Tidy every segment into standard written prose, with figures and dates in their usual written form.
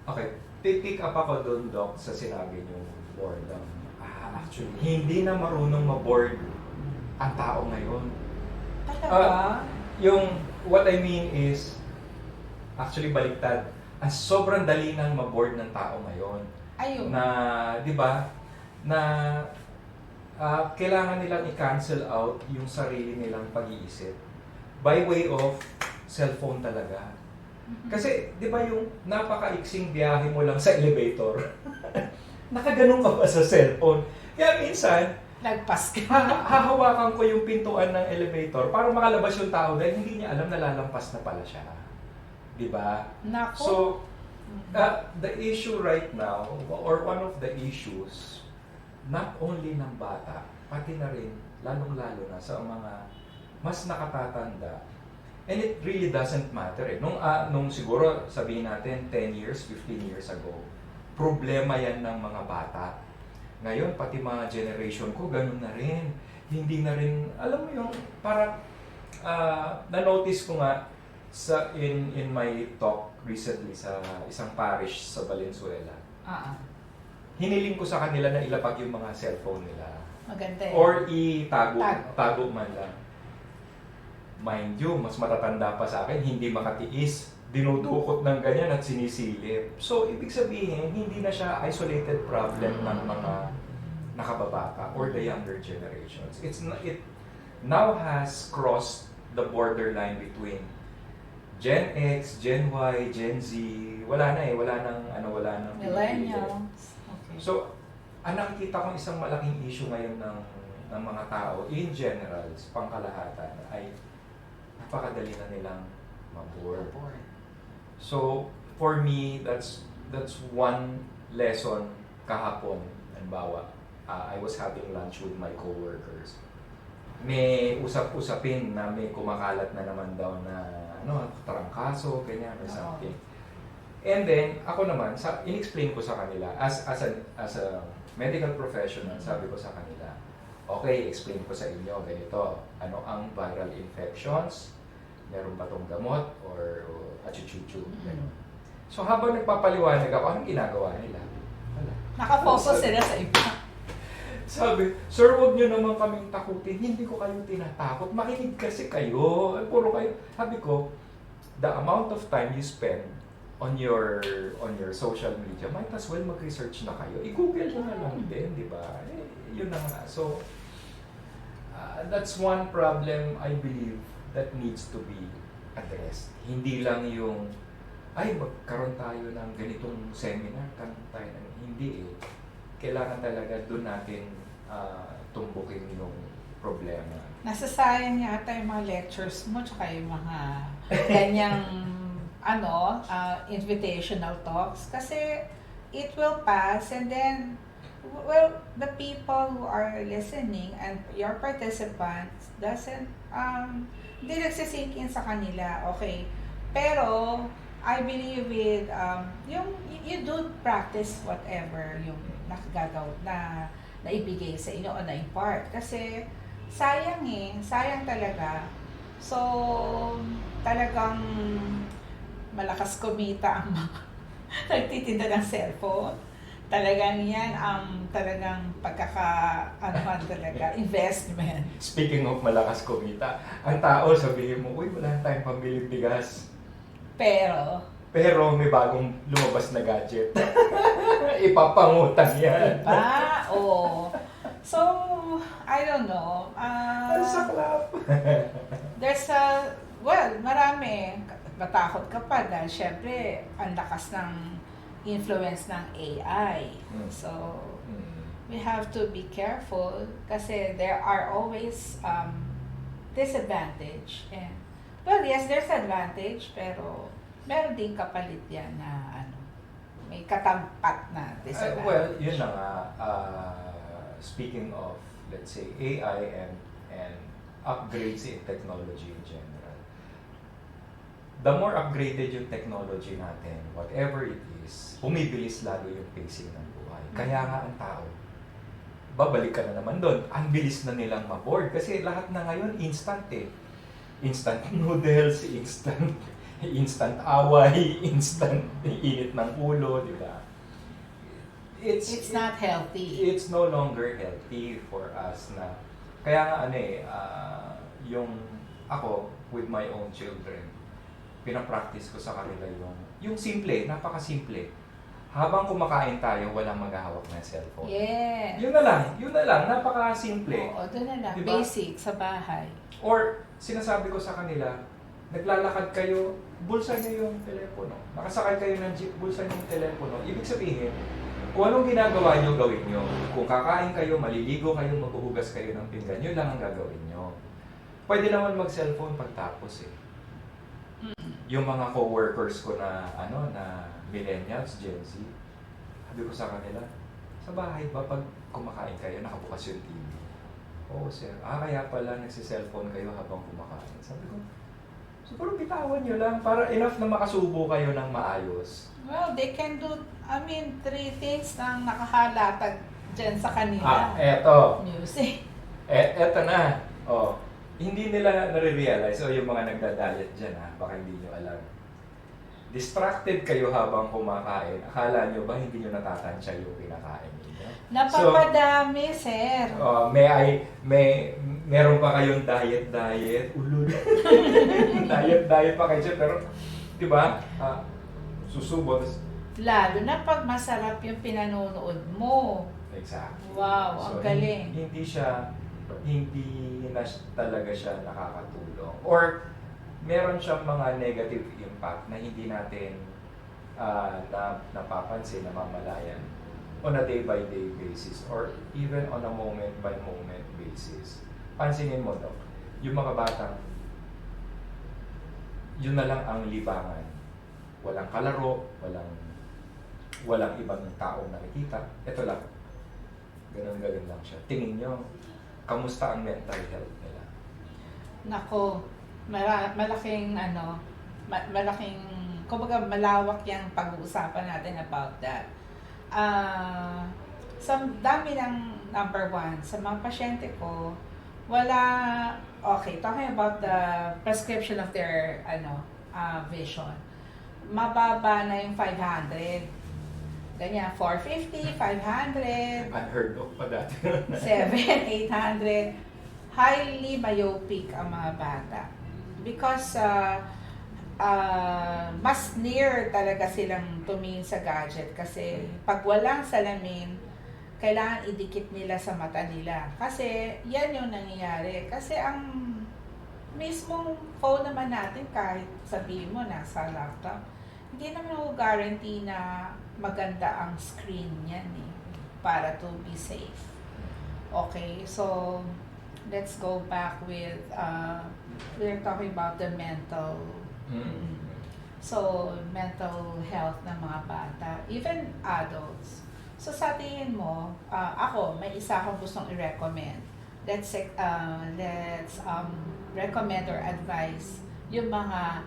Okay, pick up ako doon, Doc, sa sinabi niyo, boredom. Actually, hindi na marunong ma-board ang tao ngayon. Talaga? Yung, what I mean is, actually baliktad, ang sobrang dali nang ma-board ng tao ngayon. Ayun. Na, di ba, na kailangan nilang i-cancel out yung sarili nilang pag-iisip by way of cellphone talaga. Kasi, di ba yung napakaiksing biyahe mo lang sa elevator, nakaganon ka pa sa cellphone. Kaya minsan, Lagpas ka. hahawakan ko yung pintuan ng elevator para makalabas yung tao dahil hindi niya alam na lalampas na pala siya. Di ba? Nako. So, the issue right now, or one of the issues, not only ng bata, pati na rin, lalong-lalo na sa mga mas nakatatanda. And it really doesn't matter eh. Nung siguro sabihin natin 10 years, 15 years ago, problema yan ng mga bata. Ngayon, pati mga generation ko, ganun na rin. Hindi na rin, alam mo yung, parang, na-notice ko nga in my talk recently sa isang parish sa Valenzuela. Hiniling ko sa kanila na ilapag yung mga cellphone nila. Maganda eh. Or itago man lang. Mind you, mas matatanda pa sa akin, hindi makatiis. Dinudukot ng ganyan at sinisilip. So, ibig sabihin, hindi na siya isolated problem ng mga nakababata or the younger generations. It now has crossed the borderline between Gen X, Gen Y, Gen Z. Wala na eh, wala nang Millennials. Okay. So, ang nakikita kong isang malaking issue ngayon ng mga tao in general, sa pangkalahatan, ay napakadali na nilang ma-bored. So, for me, that's one lesson kahapon. Halimbawa, I was having lunch with my coworkers. May usap-usapin na may kumakalat na naman daw na tarangkaso, ganyan or something. And then, ako naman, in-explain ko sa kanila, as a medical professional, sabi ko sa kanila, okay, explain ko sa inyo, ganito, ano ang viral infections, meron ba tong gamot, or achuchuchu, gano'n. So, habang nagpapaliwanag ako, anong ginagawa nila? Wala. Nakafocus sila sa iba. Sabi, sir, huwag niyo naman kaming takutin. Hindi ko kayo tinatakot. Makinig kasi kayo. Puro kayo. Sabi ko, the amount of time you spend on your social media, might as well mag-research na kayo. I-google nyo na lang din, di ba? Yun na nga. So, that's one problem I believe that needs to be addressed. Hindi lang yung, ay, magkaroon tayo ng ganitong seminar, tayo ng hindi eh. Kailangan talaga doon natin tumbukin yung problema. Nasasayang yata yung mga lectures mo tsaka yung mga ganyang invitational talks kasi it will pass and then the people who are listening and your participants hindi nagsisink in sa kanila, okay. Pero I believe with you do practice whatever yung nakagagaw na naibigay sa inyo o na-impart kasi sayang talaga. So talagang malakas kumita ang mga nagtitinda ng cellphone. Talagang yan ang talagang talaga investment. Speaking of malakas kumita, ang tao sabihin mo, uy, wala tayong pambiling bigas. Pero may bagong lumabas na gadget. Ipapangutang yan. Diba? Oo. So, I don't know. Saklap. Marami. Matakot ka pa dahil syempre, ang lakas ng influence ng AI. So, we have to be careful kasi there are always disadvantage. And, yes, there's advantage, pero meron din kapalit yan na may katampat na disadvantage. Yun na nga. Speaking of, let's say, AI and upgrades in technology in general. The more upgraded yung technology natin, whatever it is, bumibilis lalo yung pacing ng buhay. Kaya nga ang tao, babalik ka na naman doon. Ang bilis na nilang ma-board kasi lahat na ngayon instant eh. Instant noodles, instant instant away, instant init ng ulo, di ba? It's not healthy. It's no longer healthy for us na, kaya nga yung ako with my own children, pinapractice ko sa kanila yung simple, napakasimple. Habang kumakain tayo, walang maghahawak ng cellphone. Yeah. Yun na lang, napakasimple. Oo, doon na lang. Diba? Basic, sa bahay. Or, sinasabi ko sa kanila, naglalakad kayo, bulsa niyo yung telepono. Nakasakay kayo ng jeep, bulsa niyo yung telepono. Ibig sabihin, kung anong ginagawa niyo, gawin niyo. Kung kakain kayo, maliligo kayo, maghuhugas kayo ng pinggan, yun lang ang gagawin niyo. Pwede naman mag-cellphone pagtapos eh. Yung mga co-workers ko na na millennials, Gen Z, sabi ko sa kanila, sa bahay ba pag kumakain kayo, nakabukas yung TV? Oo sir. Kaya pala nagsi-cellphone kayo habang kumakain. Sabi ko, siguro bitawan nyo lang para enough na makasubo kayo ng maayos. Well, they can do, 3 things na nakahalatag dyan sa kanila. Eto. Music. Eto na. Hindi nila nare-realize, yung mga nagda-diet dyan baka hindi nyo alam. Distracted kayo habang kumakain. Akala nyo ba hindi nyo natatansya yung kinakain ninyo? Napapadami, sir. Meron pa kayong diet. Ulul. diet pa kayo. Pero, di ba? Susubot. Lalo na pag masarap yung pinanonood mo. Exactly. Wow, ang galing. Hindi na talaga siya nakakatulong. Or, meron siyang mga negative impact na hindi natin napapansin, namamalayan on a day-by-day basis or even on a moment-by-moment basis. Pansinin mo, Dok, yung mga batang, yun na lang ang libangan. Walang kalaro, walang ibang taong nakikita. Ito lang. Ganun lang siya. Tingin nyo, kamusta ang mental health nila? Nako, malaking kumbaga malawak yung pag-uusapan natin about that. Sa dami ng number one, sa mga pasyente ko, talking about the prescription of their vision. Mababa na yung 500. Ganyan, 450, 500. Unheard of pa dati. 700, 800. Highly myopic ang mga bata. Because mas near talaga silang tumingin sa gadget. Kasi pag walang salamin, kailangan idikit nila sa mata nila. Kasi yan yung nangyayari. Kasi ang mismong phone naman natin, kahit sabihin mo nasa laptop, hindi naman ako guarantee na maganda ang screen niyan para to be safe. Okay, so let's go back with we're talking about the mental mental health ng mga bata, even adults. So sa tingin mo, ako may isa akong gustong i-recommend. Let's recommend or advise yung mga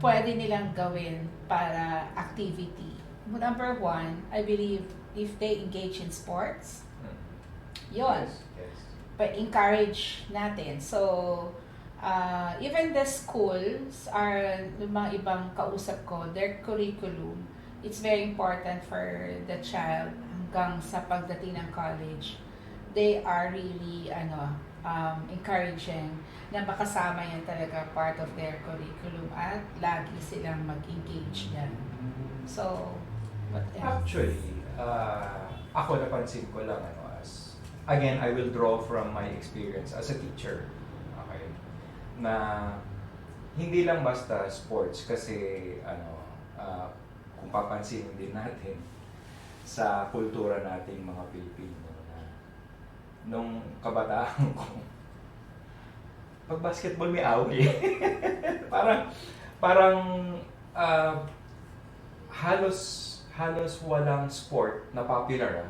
pwede nilang gawin para activity. Number one, I believe if they engage in sports, yun. Yes. Pa-encourage natin. So, even the schools are, yung mga ibang kausap ko, their curriculum, it's very important for the child hanggang sa pagdating ng college. They are really, encouraging na makasama yan talaga part of their curriculum at lagi silang mag-engage yan. So, what else? Actually, ako napansin ko lang again, I will draw from my experience as a teacher. Okay? Na hindi lang basta sports kasi kung papansinin din natin sa kultura nating mga Pilipino na nung kabataan ko, pag basketball may away. parang halos walang sport na popular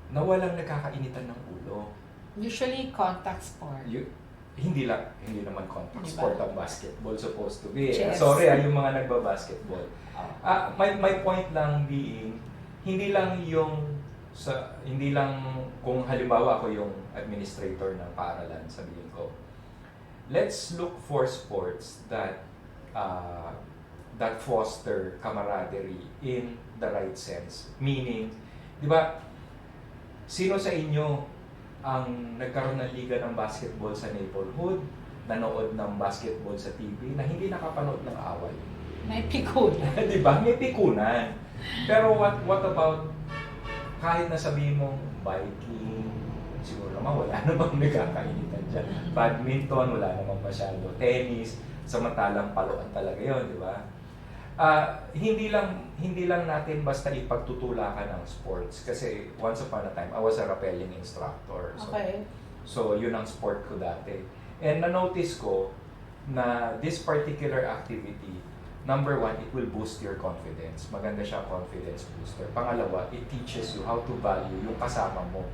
na walang nagkakainitan ng ulo. Usually contact sport. Hindi naman contact sport ang basketball supposed to be. Chess. Sorry, yung mga nagba-basketball. My point lang being, hindi lang kung halimbawa ako yung administrator ng paaralan, sabihin ko, let's look for sports that that foster camaraderie in the right sense. Meaning, di ba, sino sa inyo ang nagkaroon ng liga ng basketball sa neighborhood, nanood ng basketball sa TV, na hindi nakapanood ng away? May pikun. Di ba? May pikunan. Pero what about kahit na sabihin mong biking, siguro naman wala namang nagkakainitan dyan. Badminton, wala namang masyado. Tennis, samantalang paluan talaga yun, di ba? Hindi lang natin basta ipagtutulakan ng sports kasi once upon a time I was a rappelling instructor. Okay. So yun ang sport ko dati. And na-notice ko na this particular activity, number one, it will boost your confidence. Maganda siya, confidence booster. Pangalawa, it teaches you how to value yung kasama mo.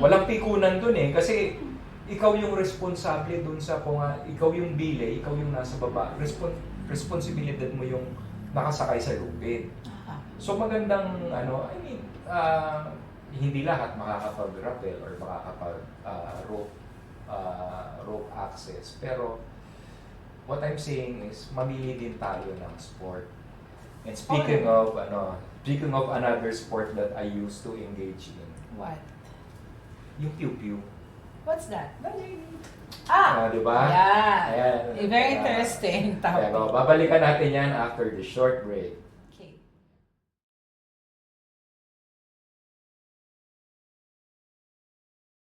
Walang pikunan dun kasi ikaw yung responsable dun sa ikaw yung bile, ikaw yung nasa baba. Responsibilidad mo yung nakasakay sa lupit. So magandang hindi lahat makakapag-rappel or makakapag rope access, pero what I'm saying is mamili din tayo ng sport. And speaking of another sport that I used to engage in, What? yung pew-pew. What's that? Di ba? Yeah. Ayan. Very interesting topic. Babalikan natin yan after the short break.